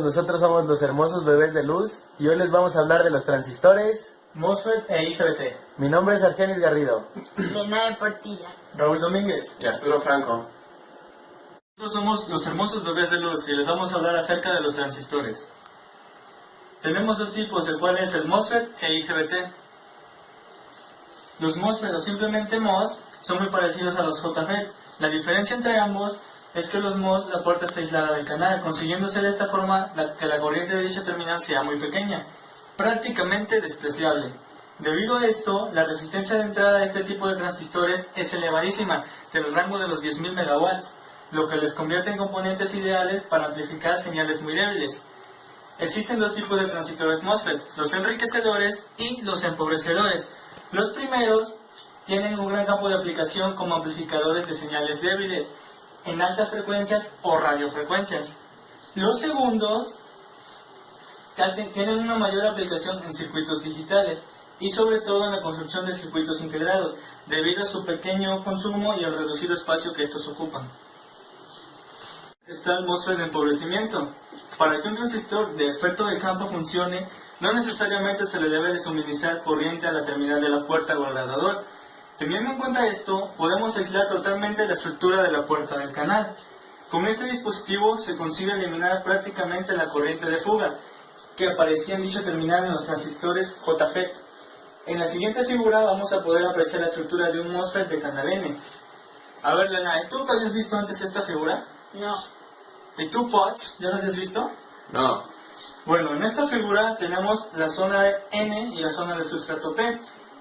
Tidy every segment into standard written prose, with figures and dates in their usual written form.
nosotros somos los hermosos bebés de luz y hoy les vamos a hablar de los transistores, MOSFET e IGBT. Mi nombre es Argenis Garrido. Lena Portilla. Raúl Domínguez. Y Arturo Franco. Nosotros somos los hermosos bebés de luz y les vamos a hablar acerca de los transistores. Tenemos dos tipos, el cual es el MOSFET e IGBT. Los MOSFET o simplemente MOS son muy parecidos a los JFET. La diferencia entre ambos es que los MOS la puerta está aislada del canal, consiguiéndose de esta forma que la corriente de dicha terminal sea muy pequeña, prácticamente despreciable. Debido a esto, la resistencia de entrada de este tipo de transistores es elevadísima, del rango de los 10.000 megawatts, lo que les convierte en componentes ideales para amplificar señales muy débiles. Existen dos tipos de transistores MOSFET, los enriquecedores y los empobrecedores. Los primeros tienen un gran campo de aplicación como amplificadores de señales débiles, en altas frecuencias o radiofrecuencias. Los segundos tienen una mayor aplicación en circuitos digitales y sobre todo en la construcción de circuitos integrados, debido a su pequeño consumo y el reducido espacio que estos ocupan. Está el MOSFET de empobrecimiento. Para que un transistor de efecto de campo funcione, no necesariamente se le debe de suministrar corriente a la terminal de la puerta o al radiador. Teniendo en cuenta esto, podemos aislar totalmente la estructura de la puerta del canal. Con este dispositivo se consigue eliminar prácticamente la corriente de fuga que aparecía en dicha terminal en los transistores JFET. En la siguiente figura vamos a poder apreciar la estructura de un MOSFET de canal N. A ver, Lena, ¿tú habías visto antes esta figura? No. ¿Y tú, Potts, ya lo habías visto? No. Bueno, en esta figura tenemos la zona de N y la zona del sustrato P.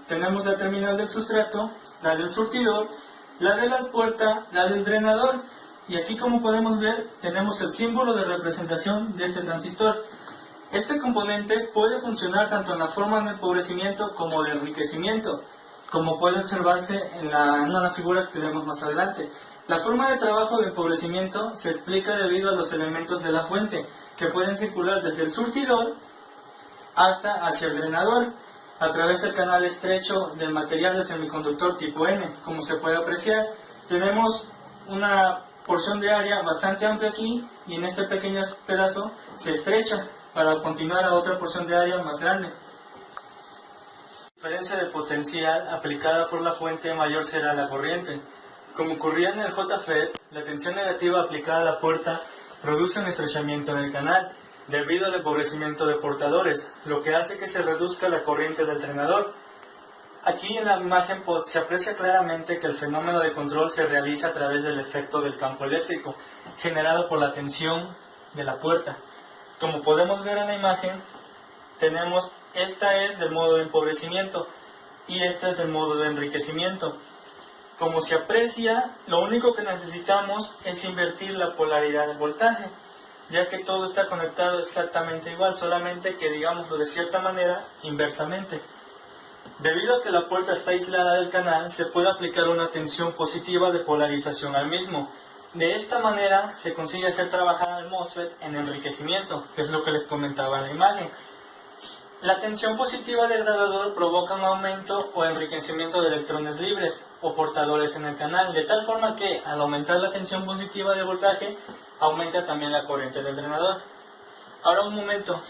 Tenemos la terminal del sustrato, la del surtidor, la de la puerta, la del drenador. Y aquí, como podemos ver, tenemos el símbolo de representación de este transistor. Este componente puede funcionar tanto en la forma de empobrecimiento como de enriquecimiento, como puede observarse en una figura que tenemos más adelante. La forma de trabajo de empobrecimiento se explica debido a los elementos de la fuente, que pueden circular desde el surtidor hasta hacia el drenador, a través del canal estrecho del material del semiconductor tipo N. Como se puede apreciar, tenemos una porción de área bastante amplia aquí, y en este pequeño pedazo se estrecha para continuar a otra porción de área más grande. La diferencia de potencial aplicada por la fuente mayor será la corriente. Como ocurría en el JFET, la tensión negativa aplicada a la puerta produce un estrechamiento en el canal, debido al empobrecimiento de portadores, lo que hace que se reduzca la corriente del drenador. Aquí en la imagen se aprecia claramente que el fenómeno de control se realiza a través del efecto del campo eléctrico, generado por la tensión de la puerta. Como podemos ver en la imagen, esta es del modo de empobrecimiento y esta es del modo de enriquecimiento. Como se aprecia, lo único que necesitamos es invertir la polaridad del voltaje, ya que todo está conectado exactamente igual, solamente que, digámoslo de cierta manera, inversamente. Debido a que la puerta está aislada del canal, se puede aplicar una tensión positiva de polarización al mismo. De esta manera se consigue hacer trabajar al MOSFET en enriquecimiento, que es lo que les comentaba en la imagen. La tensión positiva del radiador provoca un aumento o enriquecimiento de electrones libres o portadores en el canal, de tal forma que, al aumentar la tensión positiva del voltaje, aumenta también la corriente del drenador. Ahora un momento.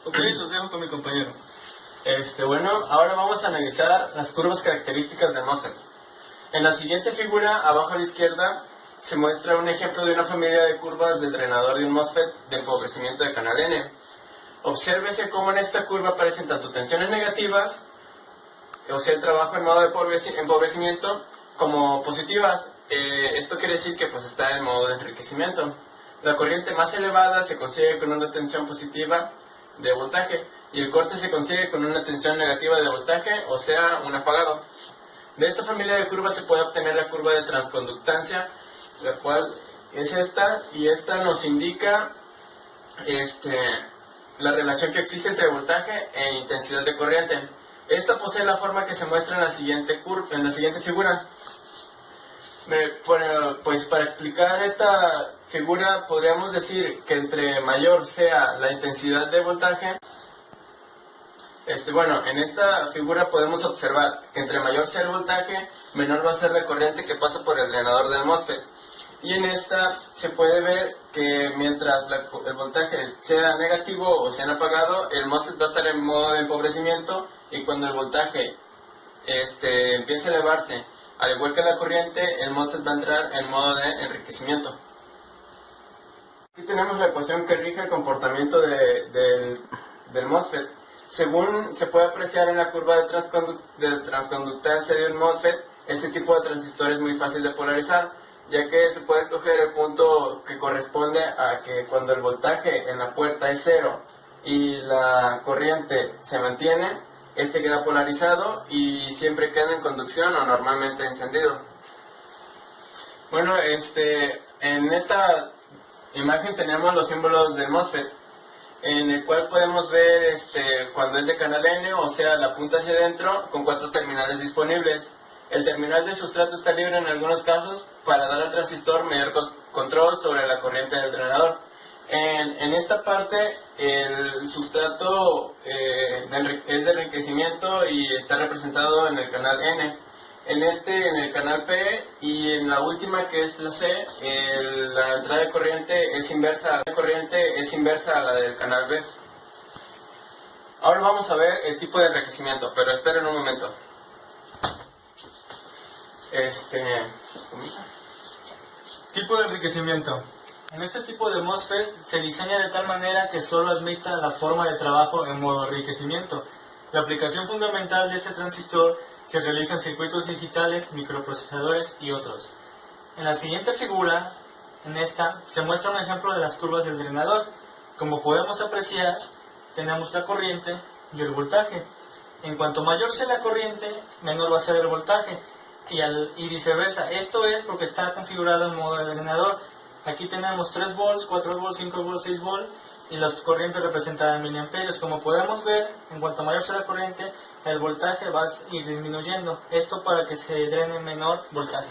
Ok, los dejo con mi compañero. Bueno, ahora vamos a analizar las curvas características del MOSFET. En la siguiente figura, abajo a la izquierda, se muestra un ejemplo de una familia de curvas del drenador de un MOSFET de empobrecimiento de canal N. Obsérvese cómo en esta curva aparecen tanto tensiones negativas, o sea, el trabajo en modo de empobrecimiento, como positivas. Esto quiere decir que pues está en modo de enriquecimiento. La corriente más elevada se consigue con una tensión positiva de voltaje y el corte se consigue con una tensión negativa de voltaje, o sea, un apagado. De esta familia de curvas se puede obtener la curva de transconductancia, la cual es esta, y esta nos indica la relación que existe entre voltaje e intensidad de corriente. Esta posee la forma que se muestra en la siguiente figura. Pues para explicar esta figura podríamos decir que entre mayor sea la intensidad de voltaje, en esta figura podemos observar que entre mayor sea el voltaje, menor va a ser la corriente que pasa por el drenador del MOSFET. Y en esta se puede ver que mientras el voltaje sea negativo o sea apagado, el MOSFET va a estar en modo de empobrecimiento, y cuando el voltaje empieza a elevarse, al igual que la corriente, el MOSFET va a entrar en modo de enriquecimiento. Aquí tenemos la ecuación que rige el comportamiento del MOSFET. Según se puede apreciar en la curva de transconductancia de un MOSFET, este tipo de transistor es muy fácil de polarizar, ya que se puede escoger el punto que corresponde a que cuando el voltaje en la puerta es 0 y la corriente se mantiene, este queda polarizado y siempre queda en conducción o normalmente encendido. Bueno, en esta imagen tenemos los símbolos del MOSFET, en el cual podemos ver cuando es de canal N, o sea, la punta hacia adentro, con 4 terminales disponibles. El terminal de sustrato está libre en algunos casos para dar al transistor mayor control sobre la corriente del drenador. En esta parte el sustrato es de enriquecimiento y está representado en el canal N. En el canal P, y en la última, que es la C, la entrada de corriente es inversa a la del canal B. Ahora vamos a ver el tipo de enriquecimiento, pero esperen un momento. ¿Comienza? Tipo de enriquecimiento. En este tipo de MOSFET se diseña de tal manera que solo admita la forma de trabajo en modo enriquecimiento. La aplicación fundamental de este transistor se realiza en circuitos digitales, microprocesadores y otros. En la siguiente figura, se muestra un ejemplo de las curvas del drenador. Como podemos apreciar, tenemos la corriente y el voltaje. En cuanto mayor sea la corriente, menor va a ser el voltaje, y viceversa. Esto es porque está configurado en modo de drenador. Aquí tenemos 3 volts, 4 volts, 5 volts, 6 volts, y las corrientes representadas en miliamperios. Como podemos ver, en cuanto mayor sea la corriente, el voltaje va a ir disminuyendo. Esto para que se drene menor voltaje.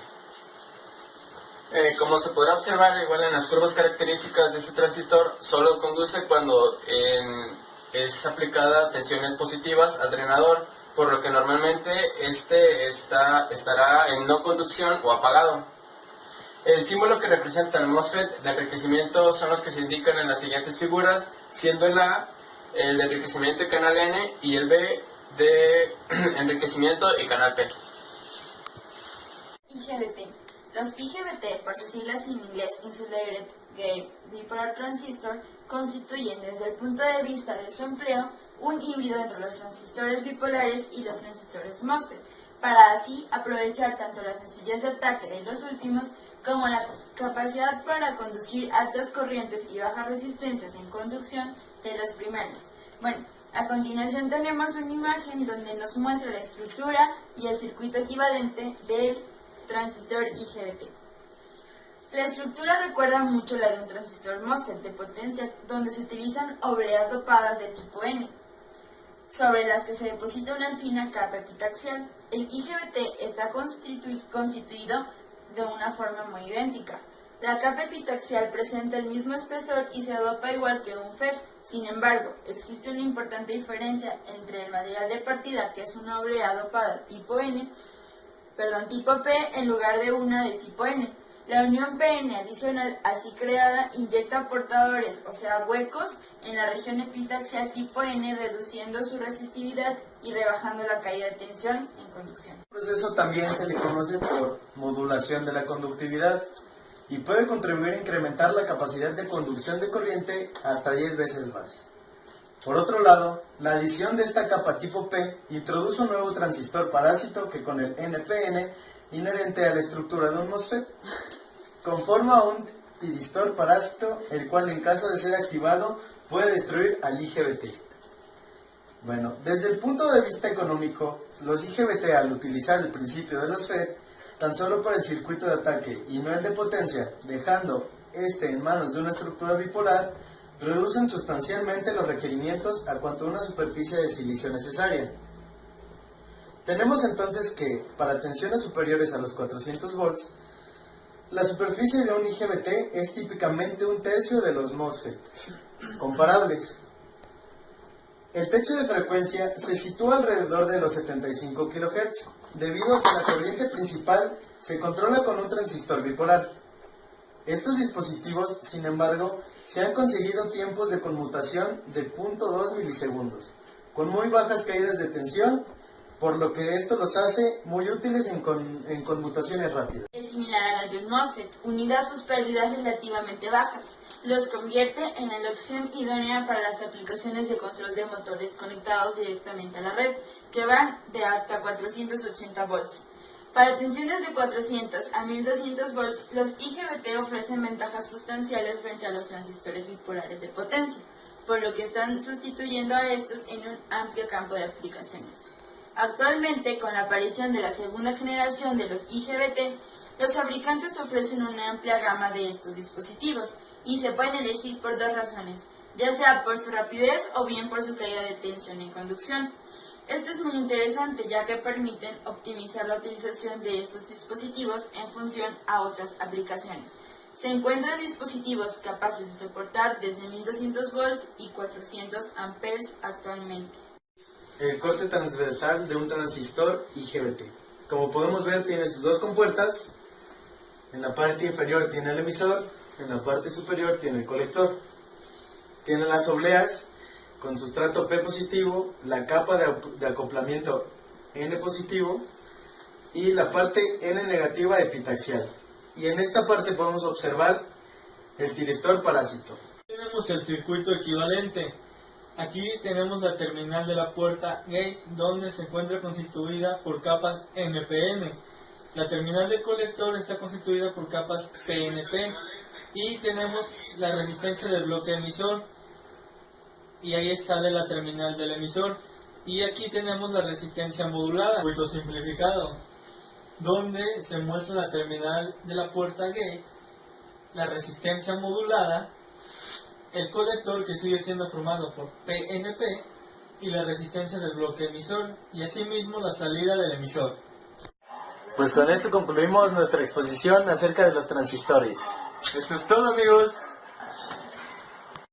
Como se podrá observar igual en las curvas características de este transistor, solo conduce cuando es aplicada tensiones positivas al drenador, por lo que normalmente estará en no conducción o apagado. El símbolo que representa el MOSFET de enriquecimiento son los que se indican en las siguientes figuras, siendo el A el de enriquecimiento y canal N, y el B de enriquecimiento y canal P. IGBT. Los IGBT, por sus siglas en inglés Insulated Gate Bipolar Transistor, constituyen desde el punto de vista de su empleo un híbrido entre los transistores bipolares y los transistores MOSFET, para así aprovechar tanto la sencillez de ataque de los últimos como la capacidad para conducir altas corrientes y bajas resistencias en conducción de los primeros. Bueno, a continuación tenemos una imagen donde nos muestra la estructura y el circuito equivalente del transistor IGBT. La estructura recuerda mucho la de un transistor MOSFET de potencia, donde se utilizan obleas dopadas de tipo N, sobre las que se deposita una fina capa epitaxial. El IGBT está constituido de una forma muy idéntica. La capa epitaxial presenta el mismo espesor y se dopa igual que un FET. Sin embargo, existe una importante diferencia entre el material de partida, que es una oblea dopada tipo P en lugar de una de tipo N. La unión PN adicional, así creada, inyecta portadores, o sea huecos, en la región epitaxial tipo N, reduciendo su resistividad y rebajando la caída de tensión en conducción. El proceso también se le conoce por modulación de la conductividad y puede contribuir a incrementar la capacidad de conducción de corriente hasta 10 veces más. Por otro lado, la adición de esta capa tipo P introduce un nuevo transistor parásito que, con el NPN inherente a la estructura de un MOSFET, conforma un tiristor parásito, el cual, en caso de ser activado, puede destruir al IGBT. Bueno, desde el punto de vista económico, los IGBT, al utilizar el principio de los FET tan solo para el circuito de ataque y no el de potencia, dejando este en manos de una estructura bipolar, reducen sustancialmente los requerimientos a cuanto a una superficie de silicio necesaria. Tenemos entonces que, para tensiones superiores a los 400 volts, la superficie de un IGBT es típicamente un tercio de los MOSFET comparables. El techo de frecuencia se sitúa alrededor de los 75 kHz, debido a que la corriente principal se controla con un transistor bipolar. Estos dispositivos, sin embargo, se han conseguido tiempos de conmutación de 0.2 milisegundos, con muy bajas caídas de tensión, por lo que esto los hace muy útiles en conmutaciones rápidas. Es similar a la de un MOSFET, unida a sus pérdidas relativamente bajas. Los convierte en la opción idónea para las aplicaciones de control de motores conectados directamente a la red, que van de hasta 480 volts. Para tensiones de 400 a 1200 volts, los IGBT ofrecen ventajas sustanciales frente a los transistores bipolares de potencia, por lo que están sustituyendo a estos en un amplio campo de aplicaciones. Actualmente, con la aparición de la segunda generación de los IGBT, los fabricantes ofrecen una amplia gama de estos dispositivos y se pueden elegir por dos razones, ya sea por su rapidez o bien por su caída de tensión en conducción. Esto es muy interesante ya que permiten optimizar la utilización de estos dispositivos en función a otras aplicaciones. Se encuentran dispositivos capaces de soportar desde 1200 volts y 400 amperes actualmente. El corte transversal de un transistor IGBT. Como podemos ver, tiene sus dos compuertas. En la parte inferior tiene el emisor, en la parte superior tiene el colector. Tiene las obleas con sustrato P positivo, la capa de acoplamiento N positivo y la parte N negativa epitaxial. Y en esta parte podemos observar el tiristor parásito. Tenemos el circuito equivalente. Aquí tenemos la terminal de la puerta gate, donde se encuentra constituida por capas NPN. La terminal del colector está constituida por capas PNP. Y tenemos la resistencia del bloque emisor. Y ahí sale la terminal del emisor. Y aquí tenemos la resistencia modulada, circuito simplificado, donde se muestra la terminal de la puerta gate, la resistencia modulada, el colector que sigue siendo formado por PNP y la resistencia del bloque emisor y asimismo la salida del emisor. Pues con esto concluimos nuestra exposición acerca de los transistores. Eso es todo, amigos.